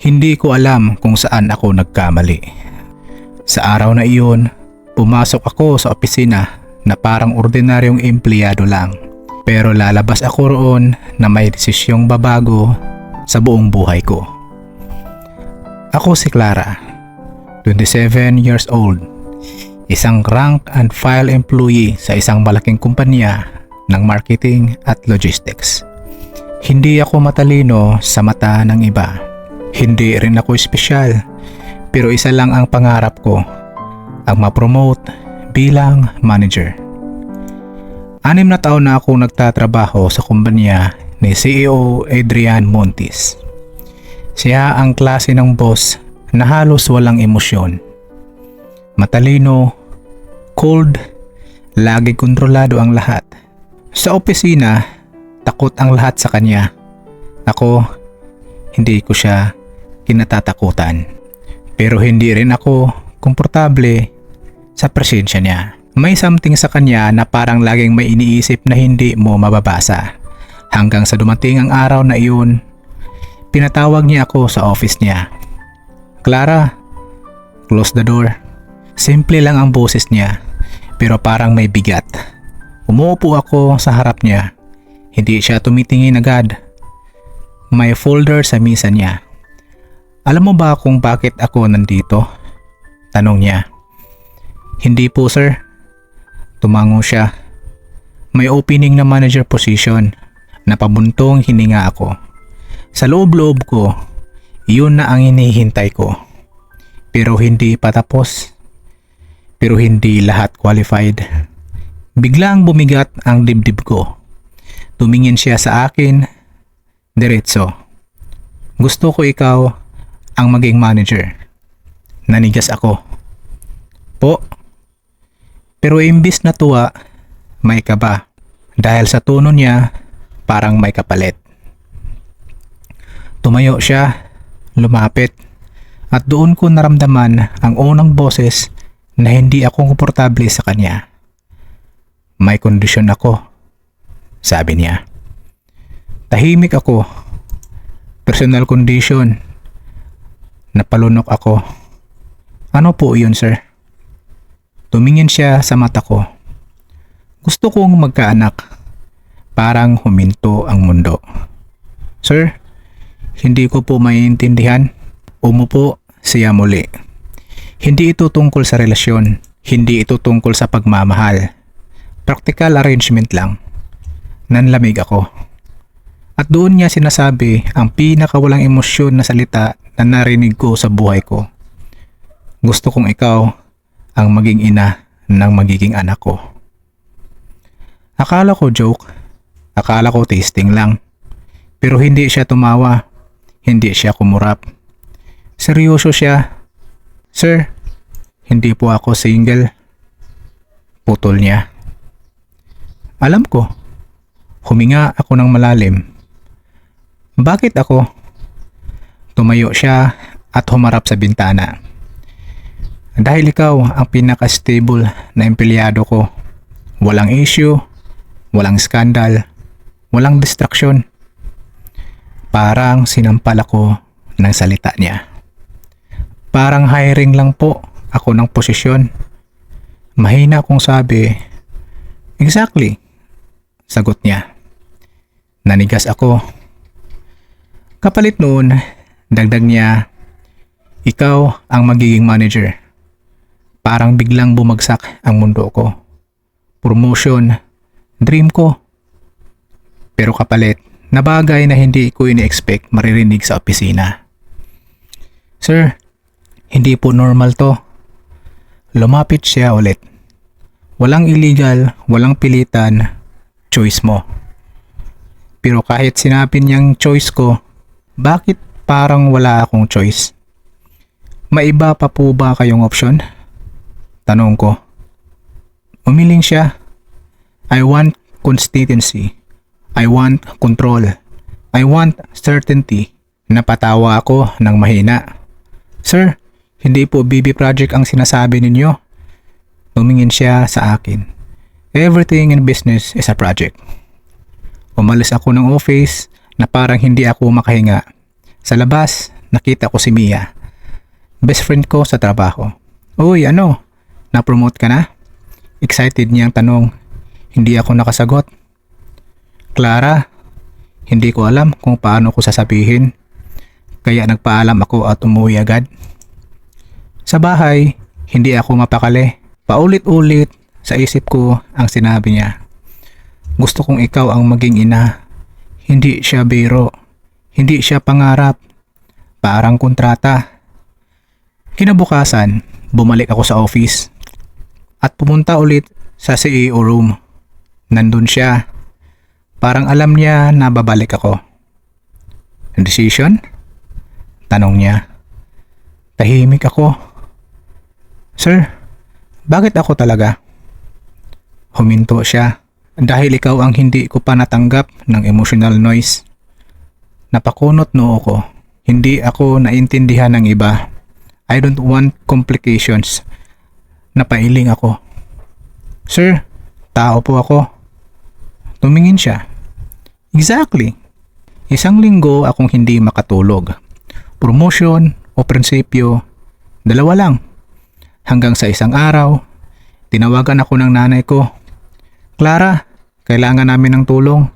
Hindi ko alam kung saan ako nagkamali. Sa araw na iyon, pumasok ako sa opisina na parang ordinaryong empleyado lang. Pero lalabas ako roon na may desisyong babago sa buong buhay ko. Ako si Clara, 27 years old, isang rank and file employee sa isang malaking kumpanya ng marketing at logistics. Hindi ako matalino sa mata ng iba. Hindi rin ako espesyal, pero isa lang ang pangarap ko, ang ma-promote bilang manager. 6 na taon na ako nagtatrabaho sa kumpanya ni CEO Adrian Montis. Siya ang klase ng boss na halos walang emosyon. Matalino, cold, lagi kontrolado ang lahat. Sa opisina, takot ang lahat sa kanya. Ako, hindi ko siya kinatatakutan. Pero hindi rin ako komportable sa presensya niya. May something sa kanya na parang laging may iniisip na hindi mo mababasa. Hanggang sa dumating ang araw na iyon, pinatawag niya ako sa office niya. Clara, close the door. Simple lang ang boses niya, pero parang may bigat. Umuupo ako sa harap niya. Hindi siya tumitingin agad. May folder sa mesa niya. Alam mo ba kung bakit ako nandito? Tanong niya. Hindi po sir. Tumango siya. May opening na manager position. Napabuntong hininga ako. Sa loob-loob ko, iyon na ang hinihintay ko. Pero hindi pa tapos. Pero hindi lahat qualified. Biglang bumigat ang dibdib ko. Tumingin siya sa akin. Diretso. Gusto ko ikaw ang maging manager. Nanigas ako. Po? Pero imbis na tuwa, may kaba. Dahil sa tono niya, parang may kapalit. Tumayo siya, lumapit, at doon ko naramdaman ang unang boses na hindi ako komportable sa kanya. May kondisyon ako, sabi niya. Tahimik ako. Personal condition. Napalunok ako. Ano po yun, sir? Tumingin siya sa mata ko. Gusto kong magkaanak. Parang huminto ang mundo. Sir, hindi ko po maiintindihan. Umupo siya muli. Hindi ito tungkol sa relasyon. Hindi ito tungkol sa pagmamahal. Practical arrangement lang. Nanlamig ako. At doon niya sinasabi ang pinakawalang emosyon na salita na narinig ko sa buhay ko. Gusto kong ikaw ang maging ina ng magiging anak ko. Akala ko joke. Akala ko tasting lang. Pero hindi siya tumawa. Hindi siya kumurap. Seryoso siya. Sir, hindi po ako single. Putol niya. Alam ko. Huminga ako ng malalim. Bakit ako? Tumayo siya at humarap sa bintana. Dahil ikaw ang pinaka-stable na empleyado ko. Walang issue, walang skandal, walang distraction. Parang sinampal ako ng salita niya. Parang hiring lang po ako ng posisyon. Mahina akong sabi. Exactly, sagot niya. Nanigas ako. Kapalit noon, dagdag niya, ikaw ang magiging manager. Parang biglang bumagsak ang mundo ko. Promotion, dream ko. Pero kapalit, na bagay na hindi ko ini-expect maririnig sa opisina. Sir, hindi po normal to. Lumapit siya ulit. Walang illegal, walang pilitan, choice mo. Pero kahit sinabi niyang choice ko, bakit parang wala akong choice? May iba pa po ba kayong option? Tanong ko. Umiling siya. I want consistency. I want control. I want certainty. Napatawa ako ng mahina. Sir, hindi po BB project ang sinasabi ninyo. Tumingin siya sa akin. Everything in business is a project. Umalis ako ng office na parang hindi ako makahinga. Sa labas, nakita ko si Mia. Best friend ko sa trabaho. Uy, ano? Na-promote ka na? Excited niyang tanong. Hindi ako nakasagot. Clara, hindi ko alam kung paano ko sasabihin. Kaya nagpaalam ako at umuwi agad. Sa bahay, hindi ako mapakali. Paulit-ulit sa isip ko ang sinabi niya. Gusto kong ikaw ang maging ina. Hindi siya biro. Hindi siya pangarap. Parang kontrata. Kinabukasan, bumalik ako sa office at pumunta ulit sa CEO room. Nandun siya. Parang alam niya na babalik ako. Decision? Tanong niya. Tahimik ako. Sir, bakit ako talaga? Huminto siya. Dahil ikaw ang hindi ko pa natanggap ng emotional noise. Napakunot noo ko. Hindi ako naintindihan ng iba. I don't want complications. Napailing ako. Sir, tao po ako. Tumingin siya. Exactly. Isang linggo akong hindi makatulog. Promotion o prinsipyo, dalawa lang. Hanggang sa isang araw, tinawagan ako ng nanay ko. Clara, kailangan namin ng tulong.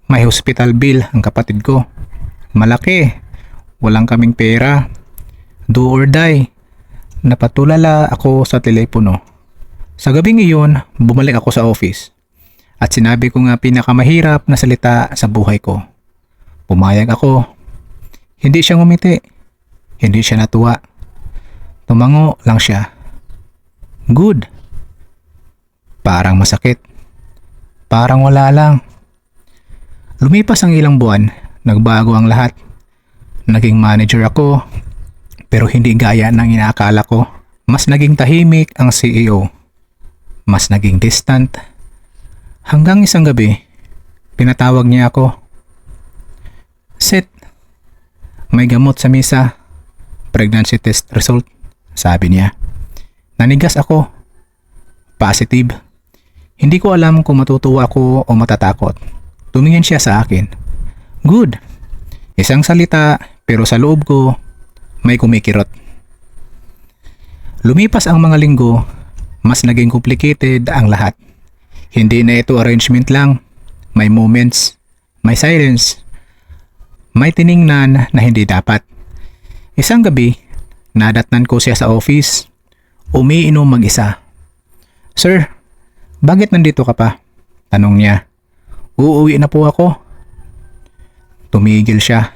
May hospital bill ang kapatid ko. Malaki. Walang kaming pera. Do or die. Napatulala ako sa telepono. Sa gabing iyon, bumalik ako sa office. At sinabi ko nga pinakamahirap na salita sa buhay ko. Pumayag ako. Hindi siya ngumiti. Hindi siya natuwa. Tumango lang siya. Good. Parang masakit. Parang wala lang. Lumipas ang ilang buwan, nagbago ang lahat. Naging manager ako, pero hindi gaya ng inaakala ko. Mas naging tahimik ang CEO. Mas naging distant. Hanggang isang gabi, pinatawag niya ako. Sit. May gamot sa misa. Pregnancy test result, sabi niya. Nanigas ako. Positive. Hindi ko alam kung matutuwa ako o matatakot. Tumingin siya sa akin. Good. Isang salita pero sa loob ko may kumikirot. Lumipas ang mga linggo, mas naging complicated ang lahat. Hindi na ito arrangement lang. May moments, may silence, may tiningnan na hindi dapat. Isang gabi, nadatnan ko siya sa office. Umiinom mag-isa. Sir, bakit nandito ka pa? Tanong niya. Uuwi na po ako. Tumigil siya.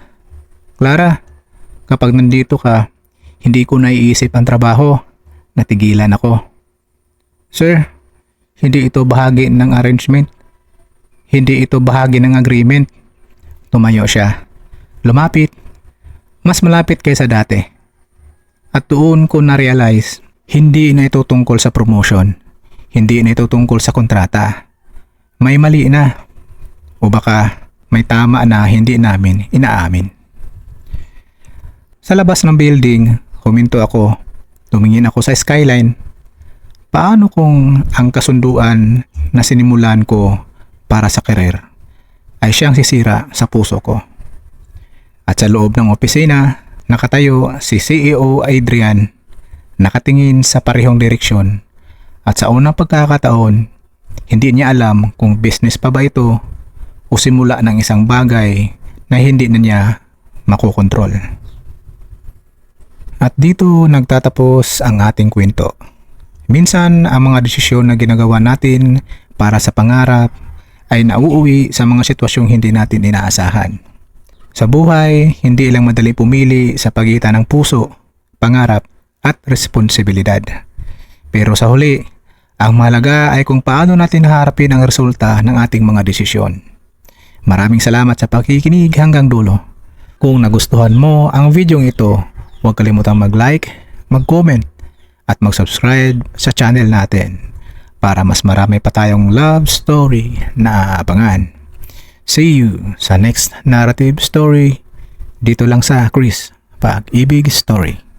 Clara, kapag nandito ka, hindi ko naiisip ang trabaho. Natigilan ako. Sir, hindi ito bahagi ng arrangement. Hindi ito bahagi ng agreement. Tumayo siya. Lumapit. Mas malapit kaysa dati. At doon ko na-realize, hindi na ito tungkol sa promotion. Hindi na ito tungkol sa kontrata. May mali na. O baka may tama na hindi namin inaamin. Sa labas ng building, huminto ako. Tumingin ako sa skyline. Paano kung ang kasunduan na sinimulan ko para sa career ay siyang sisira sa puso ko? At sa loob ng opisina, nakatayo si CEO Adrian, nakatingin sa parehong direksyon. At sa unang pagkakataon, hindi niya alam kung business pa ba ito o simula ng isang bagay na hindi na niya makokontrol. At dito nagtatapos ang ating kwento. Minsan ang mga desisyon na ginagawa natin para sa pangarap ay nauuwi sa mga sitwasyong hindi natin inaasahan. Sa buhay, hindi lang madali pumili sa pagitan ng puso, pangarap at responsibilidad. Pero sa huli, ang mahalaga ay kung paano natin haharapin ang resulta ng ating mga desisyon. Maraming salamat sa pakikinig hanggang dulo. Kung nagustuhan mo ang videong ito, huwag kalimutang mag-like, mag-comment at mag-subscribe sa channel natin para mas marami pa tayong love story na aabangan. See you sa next narrative story dito lang sa Chris Pag-ibig Story.